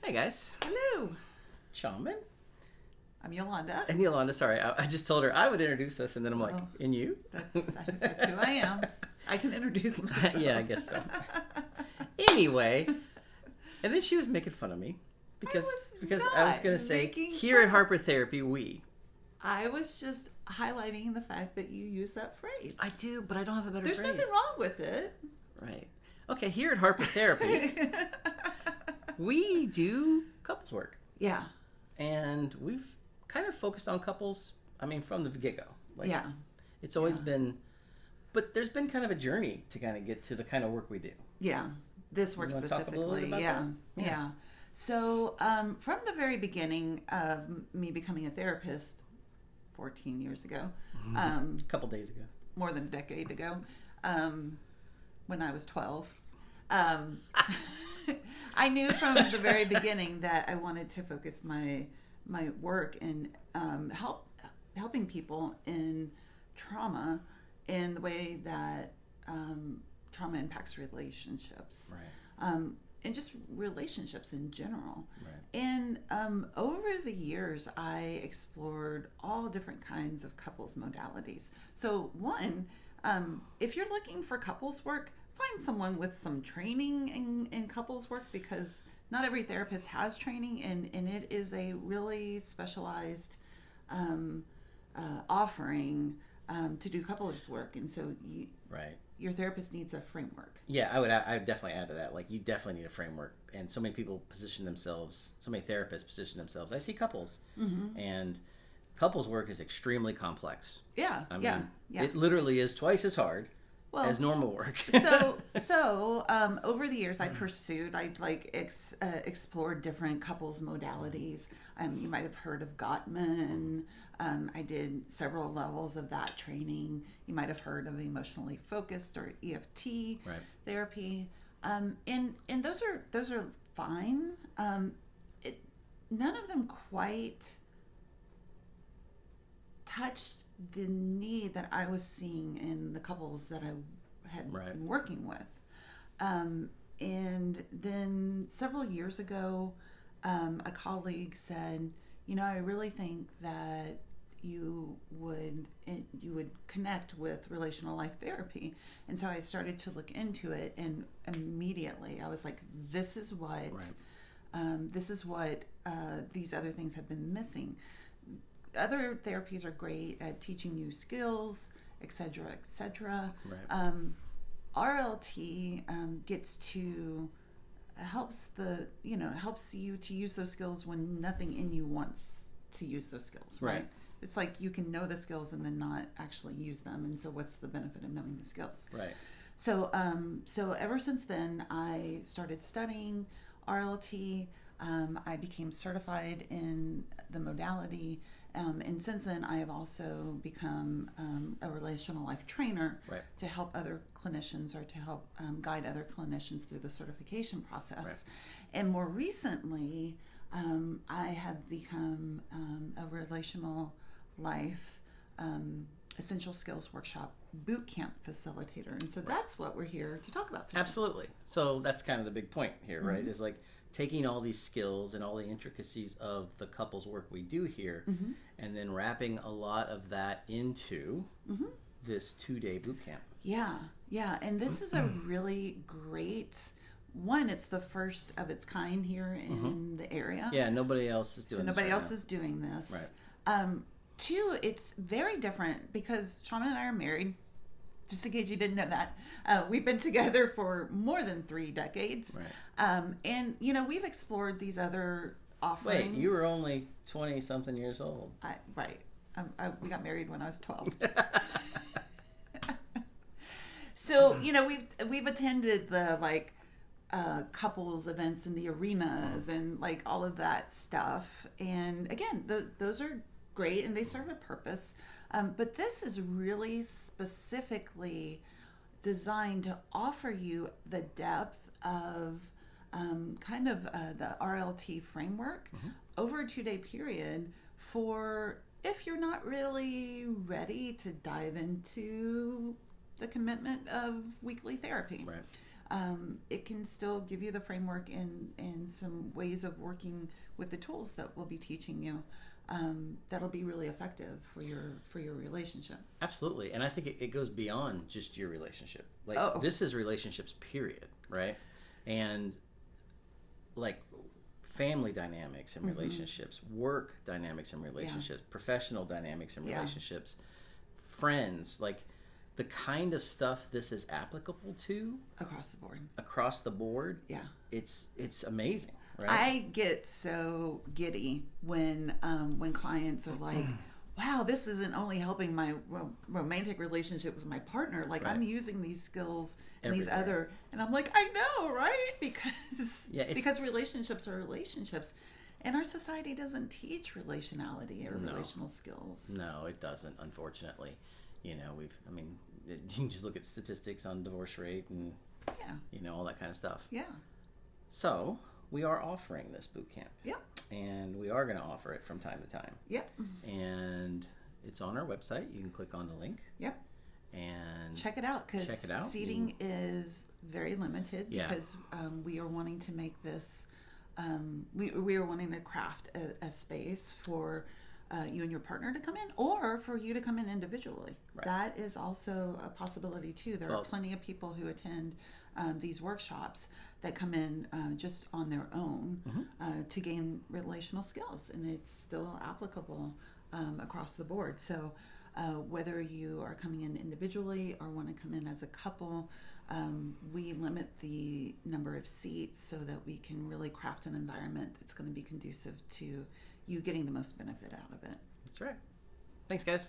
Hey guys, Hello, Shaman I'm Yolanda. and Yolanda. Sorry, I just told her I would introduce us, and then I'm like, Oh. and you? That's who I am. I can introduce myself. Yeah, I guess so. Anyway, and then she was making fun of me because I was going to say making here at fun. Harper Therapy I was just highlighting the fact that you use that phrase. I do, but I don't have a better There's phrase. nothing wrong with it. Right. Okay, here at Harper Therapy, we do couples work, Yeah. and we've kind of focused on couples. I mean, from the get-go. Yeah. It's always been, but there's been kind of a journey to kind of get to the kind of work we do. Yeah. This work You wanna talk a little specifically. bit about that? Yeah. Yeah. So, from the very beginning of me becoming a therapist 14 years ago, A couple days ago. more than a decade ago, when I was 12. I knew from the very beginning that I wanted to focus my work in helping people in trauma in the way that trauma impacts relationships. Right. And just relationships in general. Right. And over the years, I explored all different kinds of couples modalities. So one, if you're looking for couples work, find someone with some training in couples work, because not every therapist has training, and it is a really specialized offering to do couples work. And so Right. your therapist needs a framework. Yeah, I would definitely add to that. Like, you definitely need a framework. And so many people position themselves, so many therapists position themselves. I see couples, and couples work is extremely complex. Yeah, I mean, yeah. it literally is twice as hard Well, as normal work. so over the years, I explored different couples modalities. You might have heard of Gottman. I did several levels of that training. You might have heard of emotionally focused or EFT Right. therapy. And those are fine. None of them quite touched the need that I was seeing in the couples that I had been working with. And then several years ago, a colleague said, I really think that you would connect with relational life therapy. And so I started to look into it, and immediately I was like, this is what these other things have been missing. Other therapies are great at teaching you skills, etc., etc. Right. RLT helps you to use those skills when nothing in you wants to use those skills. Right. It's like you can know the skills and then not actually use them. And so what's the benefit of knowing the skills? Right. So ever since then, I started studying RLT. I became certified in the modality. And since then, I have also become a relational life trainer to help other clinicians, or to help guide other clinicians through the certification process. Right. And more recently, I have become a relational life essential skills workshop bootcamp facilitator. And so that's what we're here to talk about today. Absolutely. So that's kind of the big point here, right? Is like taking all these skills and all the intricacies of the couples work we do here, and then wrapping a lot of that into this 2-day boot camp. Yeah. And this is a really great one. It's the first of its kind here in the area. Yeah, nobody else is doing this. Nobody else is doing this. Right. Two, it's very different because Shaman and I are married. Just in case you didn't know that. We've been together for more than 3 decades. Right. And, we've explored these other offerings. Wait, you were only 20-something years old. Right. We got married when I was 12. So, we've attended the, couples events in the arenas and, all of that stuff. And, again, those are great and they serve a purpose. But this is really specifically designed to offer you the depth of the RLT framework over a 2-day period for if you're not really ready to dive into the commitment of weekly therapy. Right. it can still give you the framework and some ways of working with the tools that we'll be teaching you. That'll be really effective for your relationship. Absolutely. And I think it goes beyond just your relationship. Like, this is relationships, period, right? And like family dynamics and relationships, work dynamics and relationships, professional dynamics and relationships, friends, like the kind of stuff this is applicable to across the board. Yeah. It's amazing. Right? I get so giddy when clients are like, wow, this isn't only helping my romantic relationship with my partner. Like, I'm using these skills and these other, and I'm like, I know, right? Because relationships are relationships, and our society doesn't teach relationality or relational skills. No, it doesn't, unfortunately. You can just look at statistics on divorce rate and all that kind of stuff. Yeah. So we are offering this boot camp. Yep. And we are going to offer it from time to time. Yep. And it's on our website. You can click on the link. Yep. And check it out, because seating is very limited. Yeah. Because we are wanting to make this, we are wanting to craft a space for you and your partner to come in, or for you to come in individually. Right. That is also a possibility too. There are plenty of people who attend these workshops that come in just on their own to gain relational skills, and it's still applicable across the board. So whether you are coming in individually or want to come in as a couple, we limit the number of seats so that we can really craft an environment that's going to be conducive to you getting the most benefit out of it. That's right. Thanks, guys.